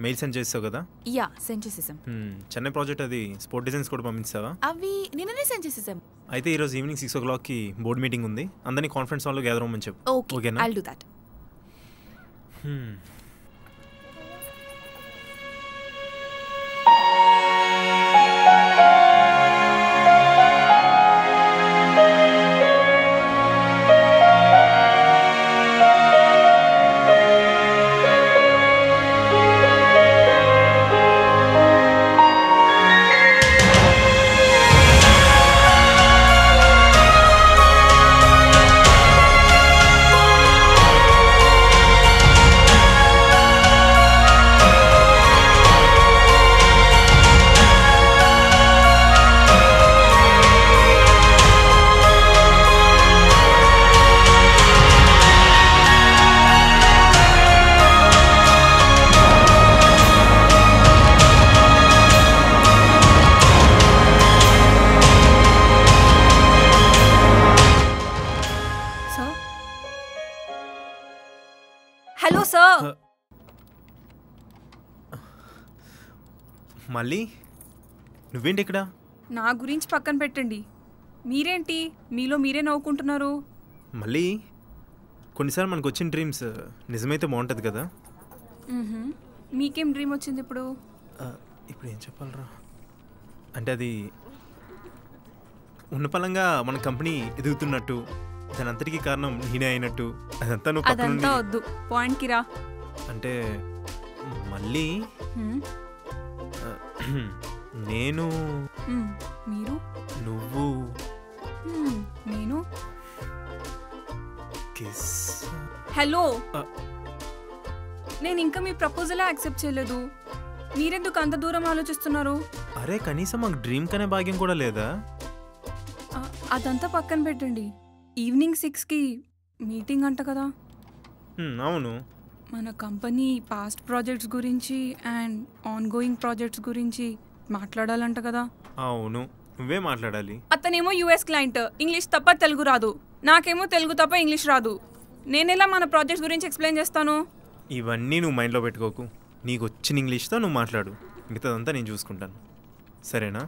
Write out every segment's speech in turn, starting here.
Mail send చేస్తావు కదా? Yeah send చేసేసాం. చెన్నై ప్రాజెక్ట్ అది స్పోర్ట్ డిజైన్స్ కూడా పంపిస్తావా? అవి నిన్ననే సెండ్ చేసేసాం. అయితే ఈరోజు ఈవినింగ్ 6 o'clockకి బోర్డ్ మీటింగ్ ఉంది, అందరినీ కాన్ఫరెన్స్ హాల్లో గ్యాదర్ అవ్వమని చెప్పు. ఓకేనా? I'll do that. Hello sir. మళ్ళీ నువ్వేంటి ఇక్కడ? నా గురించి పక్కన పెట్టండి, మీరేంటి మీలో మీరే నవ్వుకుంటున్నారు? మళ్ళీ కొన్నిసార్లు మనకు వచ్చిన డ్రీమ్స్ నిజమైతే బాగుంటుంది కదా. మీకేం డ్రీమ్ వచ్చింది ఇప్పుడు? ఇప్పుడు ఏం చెప్పాలరా, అంటే అది ఉన్నపలంగా మన కంపెనీ ఎదుగుతున్నట్టు, దాని అంతటికీ కారణం నేనే అయినట్టు, అదంతా నువ్వు అదంతా వద్దు, పాయింట్కి రా. అంటే మళ్ళీ నేను, మీరు, నువ్వు, నేను. కిస్. హలో, నేను ఇంకా మీ ప్రపోజల్ యాక్సెప్ట్ చేయలేదు, మీరెందుకు అంత దూరం ఆలోచిస్తున్నారు? అరే కనీసం మాకు డ్రీమ్ కనే భాగ్యం కూడా లేదా? అదంతా పక్కన పెట్టండి, ఈవినింగ్ 6కి మీటింగ్ అంట కదా. అవును, మన కంపెనీ పాస్ట్ ప్రాజెక్ట్స్ గురించి అండ్ ఆన్ గోయింగ్ ప్రాజెక్ట్స్ గురించి మాట్లాడాలంట కదా. అవును, నువ్వే మాట్లాడాలి. అతనేమో యుఎస్ క్లయింట్, ఇంగ్లీష్ తప్ప తెలుగు రాదు, నాకేమో తెలుగు తప్ప ఇంగ్లీష్ రాదు, నేనెలా మన ప్రాజెక్ట్స్ గురించి ఎక్స్ప్లెయిన్ చేస్తాను? ఇవన్నీ నువ్వు మైండ్లో పెట్టుకోకు, నీకు వచ్చిన ఇంగ్లీష్తో నువ్వు మాట్లాడు, మిగతాదంతా నేను చూసుకుంటాను, సరేనా?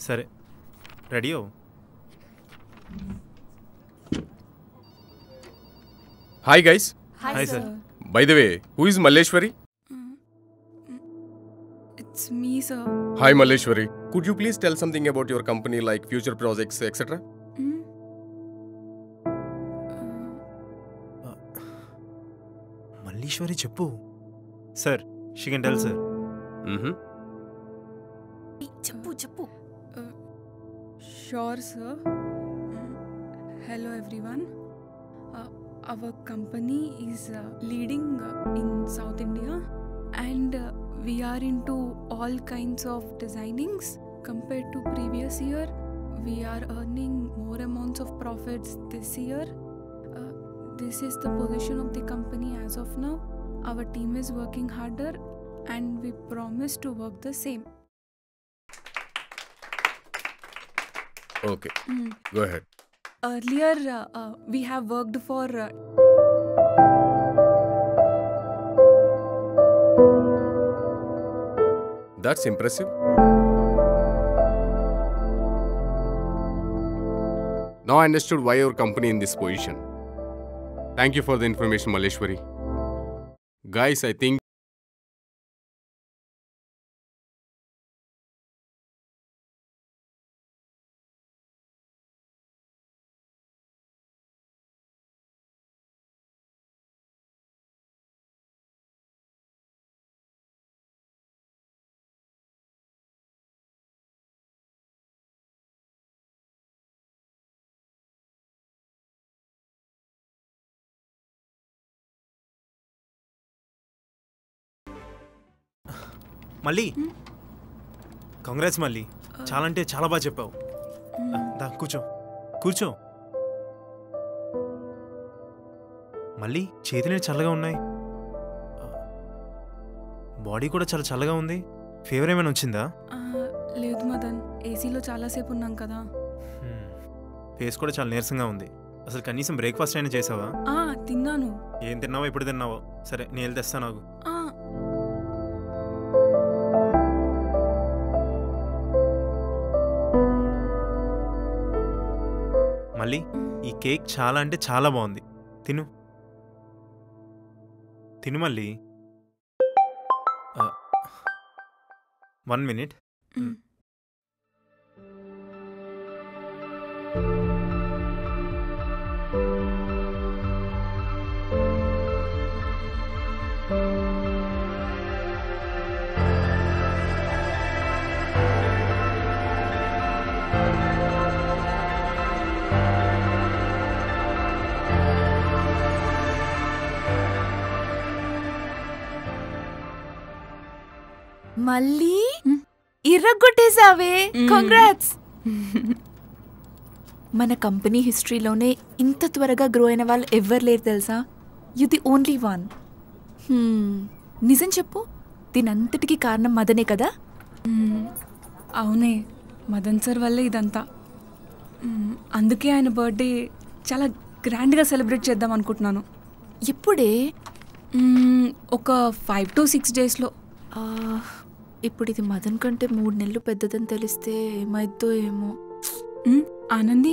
సరే, రెడీ అవ్వు. Hi guys. Hi sir. By the way, who is Malleshwari? It's me sir. Hi Malleshwari. Could you please tell something about your company like future projects etc? Malleswari చెప్పు. Sir, she can tell sir. చెప్పు. Sure sir. Hello everyone. Our company is leading in South India and we are into all kinds of designings. Compared to previous year, we are earning more amounts of profits this year. This is the position of the company as of now. Our team is working harder and we promise to work the same. Okay, go ahead. Earlier, we have worked for That's impressive. Now I understood why your company in this position. Thank you for the information, Malleshwari. Guys, I think మళ్ళీ congrats మళ్ళీ, చాలా అంటే చాలా బాగా చెప్పావు. దా కూర్చో. మళ్ళీ చేతులు చల్లగా ఉన్నాయి, బాడీ కూడా చాలా చల్లగా ఉంది. ఫీవర్ ఏమైనా వచ్చిందా? లేదు మదన్, ఏసీలో చాలాసేపు ఉన్నాం కదా. ఫేస్ కూడా చాలా నీరసంగా ఉంది. అసలు కనీసం బ్రేక్ఫాస్ట్ అయినా చేసావా? తిన్నాను. ఏం తిన్నావో ఇప్పుడు తిన్నావో. సరే నేను వెళ్ళి తెస్తాను నాకు. మళ్ళీ ఈ కేక్ చాలా అంటే చాలా బాగుంది. తిను తిను మళ్ళీ. 1 minute. మళ్ళీ ఇర్రగొట్టేసావే. కంగ్రాట్స్. మన కంపెనీ హిస్టరీలోనే ఇంత త్వరగా గ్రో అయిన వాళ్ళు ఎవ్వరు లేరు తెలుసా. You the only one. నిజం చెప్పు, దీనంతటికీ కారణం మదనే కదా? అవునే, మదన్ సార్ వల్లే ఇదంతా. అందుకే ఆయన బర్త్డే చాలా గ్రాండ్గా సెలబ్రేట్ చేద్దాం అనుకుంటున్నాను. ఇప్పుడే? ఒక 5 to 6 daysలో. ఇప్పుడు ఇది మదన్ కంటే 3 నెలలు పెద్దదని తెలిస్తే ఏమైద్దో ఏమో. ఆనంది,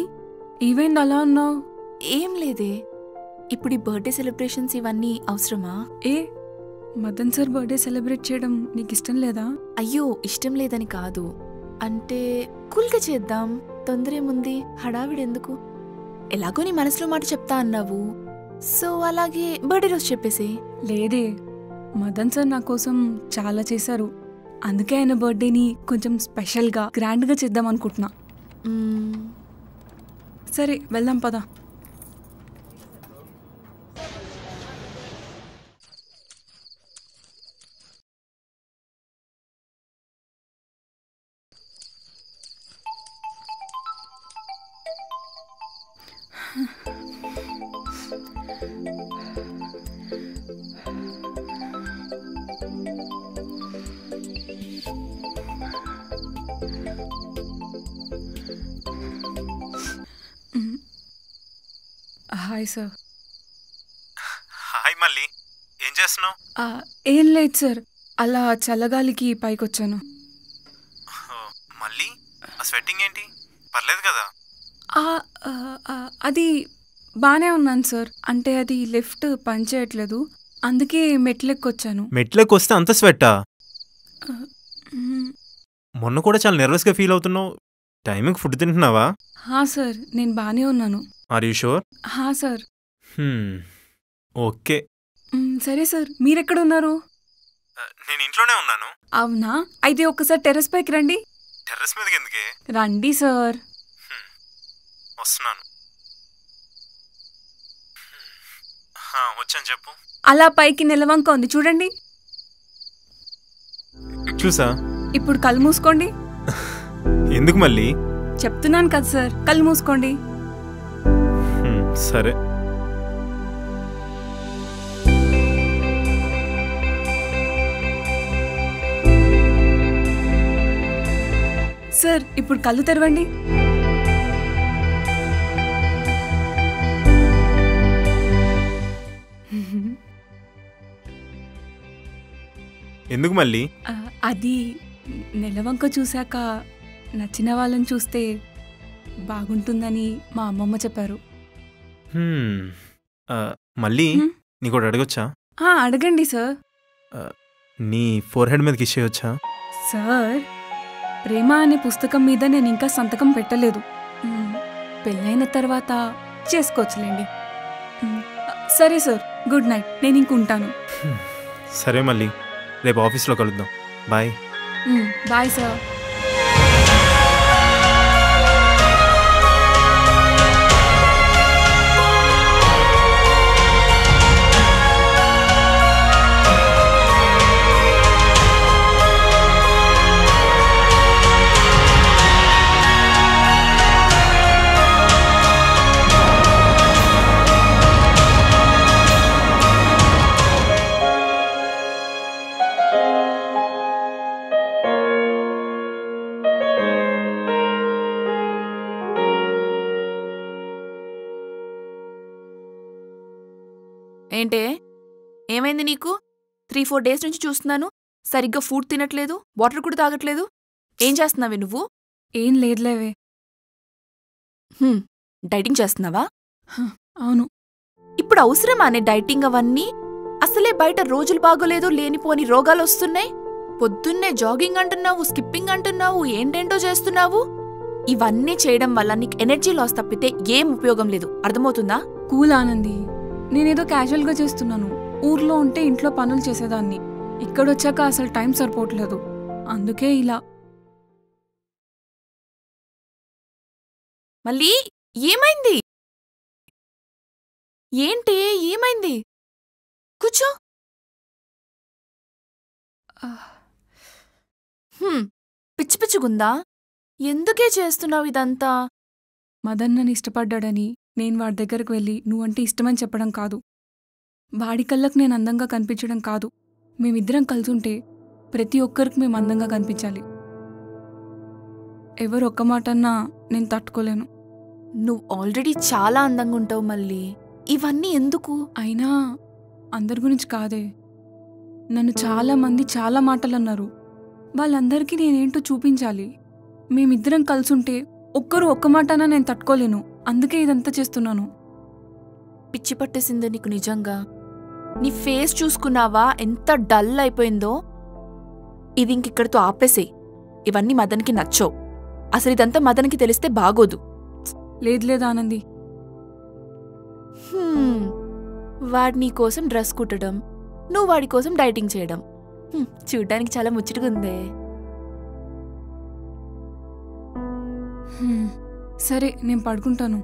ఈవెంట్ అలా ఉన్నావు? ఏం లేదే. ఇప్పుడు ఈ బర్త్డే సెలబ్రేషన్స్ ఇవన్నీ అవసరమా? మదన్ సార్ బర్త్డే సెలబ్రేట్ చేయడం నీకు ఇష్టం లేదా? అయ్యో, ఇష్టం లేదని కాదు. అంటే కూల్గా చేద్దాం, తొందర ఏముంది, హడావిడి ఎందుకు? ఎలాగో నీ మనసులో మాట చెప్తా అన్నావు, సో అలాగే బర్త్డే రోజు చెప్పేసి. లేదే, మదన్ సార్ నా కోసం చాలా చేశారు. అందుకే ఆయన బర్త్డేని కొంచెం స్పెషల్గా గ్రాండ్గా చేద్దాం అనుకుంటున్నా. సరే వెళ్దాం పదా. Hi sir. హాయ్ మళ్ళీ, ఏం చేస్తున్నావు? ఏం లేదు సార్, అలా చల్లగాలికి పైకొచ్చాను. మళ్ళీ ఆ స్వెట్టింగ్ ఏంటి? పర్లేదు కదా? అది బాగానే ఉన్నాను సార్. అంటే అది లిఫ్ట్ పనిచేయట్లేదు, అందుకే మెట్లెక్కొచ్చాను. మెట్లెక్కొస్తే అంత స్వెట్టా? మొన్న కూడా చాలా నర్వస్గా ఫీల్ అవుతున్నావు. టైంకి ఫుడ్ తింటున్నావా? సార్, నేను బాగానే ఉన్నాను. Are you sure? Sir. Okay. సరే సార్, మీరెక్కడ ఉన్నారు? నేను ఇంట్లోనే ఉన్నాను. అవునా? అయితే ఒక్కసారి టెర్రస్ పైకి రండి. టెర్రస్ మీదకి ఎందుకే? రండి సార్. వస్తున్నాను. వచ్చాను, చెప్పు. అలా పైకి నిలవంక ఉంది చూడండి. చూసా. ఇప్పుడు కళ్ళు మూసుకోండి. ఎందుకు మళ్ళీ? చెప్తున్నాను కదా సార్, కళ్ళు మూసుకోండి. సరే. సార్, ఇప్పుడు కళ్ళు తెరవండి. ఎందుకు మళ్ళీ? అది నెలవంక చూశాక నచ్చిన వాళ్ళని చూస్తే బాగుంటుందని మా అమ్మమ్మ చెప్పారు. మళ్ళీ నీకోటి అడగొచ్చా? అడగండి సార్. నీ ఫోర్హెడ్ మీద కిస్ చేయొచ్చా? సార్, ప్రేమ అనే పుస్తకం మీద నేను ఇంకా సంతకం పెట్టలేదు. పెళ్ళైన తర్వాత చేసుకోవచ్చులేండి. సరే సార్, గుడ్ నైట్. నేను ఇంకుంటాను. సరే మళ్ళీ, రేపు ఆఫీస్లో కలుద్దాం. బాయ్. Bye sir. ఏంటే ఏమైంది నీకు? 3-4 డేస్ నుంచి చూస్తున్నాను, సరిగ్గా ఫుడ్ తినట్లేదు, వాటర్ కూడా తాగట్లేదు. ఏం చేస్తున్నావే నువ్వు? ఏం లేదులేవే. డైటింగ్ చేస్తున్నావా? అవును. ఇప్పుడు అవసరమానే డైటింగ్ అవన్నీ? అసలే బయట రోజులు బాగోలేదు, లేనిపోని రోగాలు వస్తున్నాయి. పొద్దున్నే జాగింగ్ అంటున్నావు, స్కిప్పింగ్ అంటున్నావు, ఏంటేంటో చేస్తున్నావు. ఇవన్నీ చేయడం వల్ల నీకు ఎనర్జీ లాస్ తప్పితే ఏం ఉపయోగం లేదు, అర్థమవుతుందా? కూల్ ఆనంది, నేనేదో క్యాజువల్గా చేస్తున్నాను. ఊర్లో ఉంటే ఇంట్లో పనులు చేసేదాన్ని, ఇక్కడొచ్చాక అసలు టైం సరిపోవట్లేదు, అందుకే ఇలా. మళ్ళీ ఏమైంది? ఏంటి ఏమైంది? కూర్చో. పిచ్చి పిచ్చిగుందా? ఎందుకే చేస్తున్నావు ఇదంతా? మదన్ నన్ను ఇష్టపడ్డాడని నేను వాడి దగ్గరకు వెళ్ళి నువ్వంటే ఇష్టమని చెప్పడం కాదు, వాడి కళ్ళకు నేను అందంగా కనిపించడం కాదు. మేమిద్దరం కలుసుంటే ప్రతి ఒక్కరికి మేము అందంగా కనిపించాలి. ఎవరు ఒక్క మాటన్నా నేను తట్టుకోలేను. నువ్వు ఆల్రెడీ చాలా అందంగా ఉంటావు మళ్ళీ, ఇవన్నీ ఎందుకు? అయినా అందరి గురించి కాదే, నన్ను చాలామంది చాలా మాటలు అన్నారు. వాళ్ళందరికీ నేనేంటో చూపించాలి. మేమిద్దరం కలుసుంటే ఒక్కరు ఒక్క మాటనా నేను తట్టుకోలేను, అందుకే ఇదంతా చేస్తున్నాను. పిచ్చి పట్టేసిందో నీకు నిజంగా? నీ ఫేస్ చూసుకున్నావా ఎంత డల్ అయిపోయిందో? ఇది ఇంకిక్కడితో ఆపేసేయ్. ఇవన్నీ మదన్కి నచ్చవు. అసలు ఇదంతా మదన్కి తెలిస్తే బాగోదు. లేదు ఆనంది. వాడి నీకోసం డ్రెస్ కుట్టడం, నువ్వు వాడి కోసం డైటింగ్ చేయడం చూడ్డానికి చాలా ముచ్చటగుందే. సరే నేను పడుకుంటాను.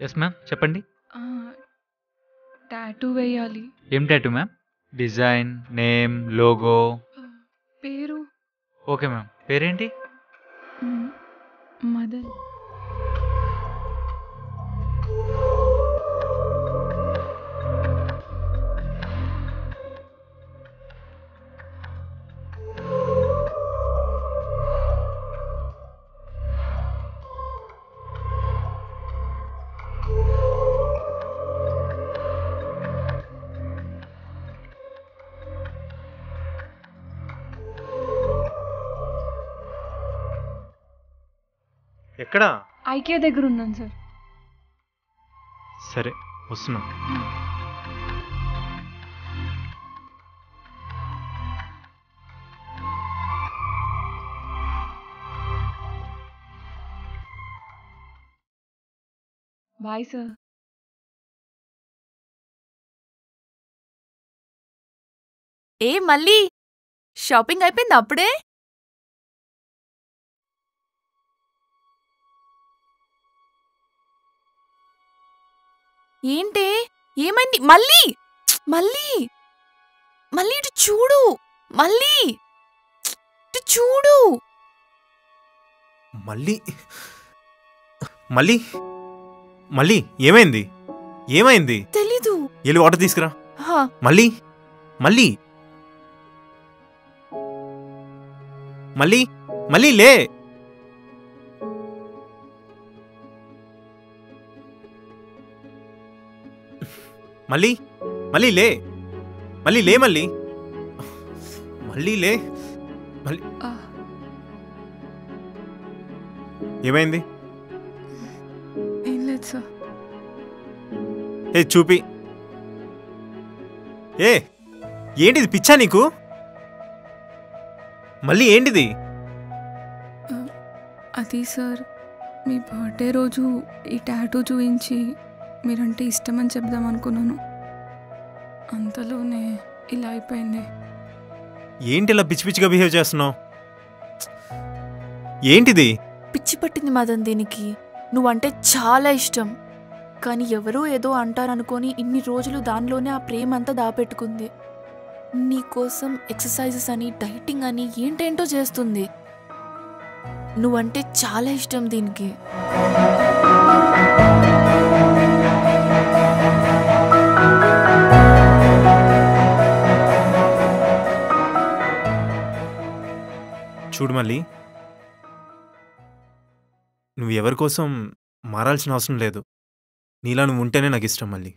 ఎస్ మ్యామ్, చెప్పండి. టాటూ వేయాలి. ఏం tattoo ma'am? Design, name, logo? పేరు. Okay ma'am. పేరేంటి? మదన్. ఎక్కడా? ఐకే దగ్గర ఉన్నాను సార్. సరే వస్తున్నా. Bye sir. ఏ మళ్ళీ షాపింగ్ అయిపోయింది అప్పుడే? ఏంటే ఏమైంది? మళ్ళీ మళ్ళీ మళ్ళీ ఇటు చూడు. మళ్ళీ ఇటు చూడు. మళ్ళీ మళ్ళీ మళ్ళీ ఏమైంది? ఏమైంది? తెలీదు. వెళ్ళి వాటర్ తీసుకురా. హా, మళ్ళీ మళ్ళీ మళ్ళీ మళ్ళీ లే. మళ్ళీ మళ్ళీ లే. మళ్ళీ లే. మళ్ళీ మళ్ళీ లే. మళ్ళీ ఏమైంది? ఏం లేదు సార్. ఏ చూపి. ఏ ఏంటిది? పిచ్చా నీకు? మళ్ళీ ఏంటిది? అది సార్, మీ బర్త్డే రోజు ఈ టాటూ చూపించి మీరంటే ఇష్టమని చెప్దాం అనుకున్నాను. అంతలోనే ఇలా అయిపోయింది. ఏంటి ఇలా పిచ్చి పిచ్చిగా బిహేవ్ చేస్తున్నావు? ఏంటిది? పిచ్చి పట్టింది మదన్ దీనికి. నువ్వంటే చాలా ఇష్టం, కానీ ఎవరో ఏదో అంటారనుకొని ఇన్ని రోజులు దానిలోనే ఆ ప్రేమ అంతా దాపెట్టుకుంది. నీకోసం ఎక్సర్సైజెస్ అని, డైటింగ్ అని ఏంటేంటో చేస్తుంది. నువ్వంటే చాలా ఇష్టం దీనికి. చూడు మళ్ళీ, నువ్వు ఎవరి కోసం మారాల్సిన అవసరం లేదు. నీలా నువ్వు ఉంటేనే నాకు ఇష్టం మళ్ళీ.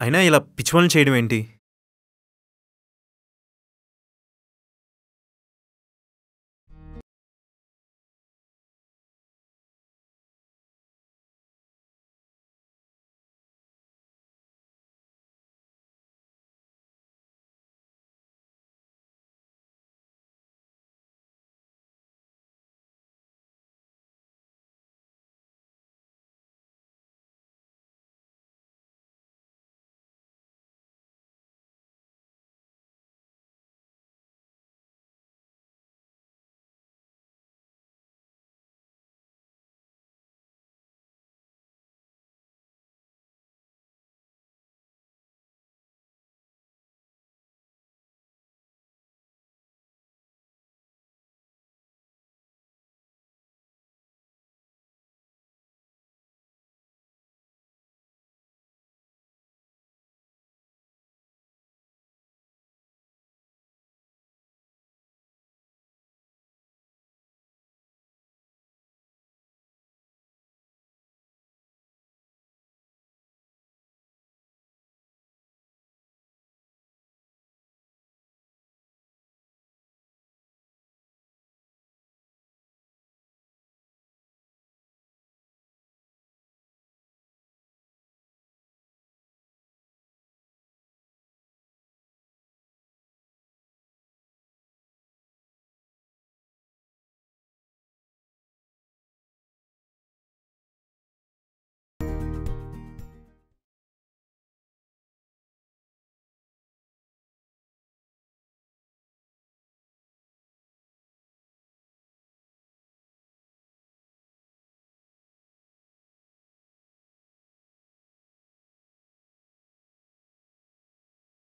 అయినా ఇలా పిచ్చి పనులు చేయడం ఏంటి?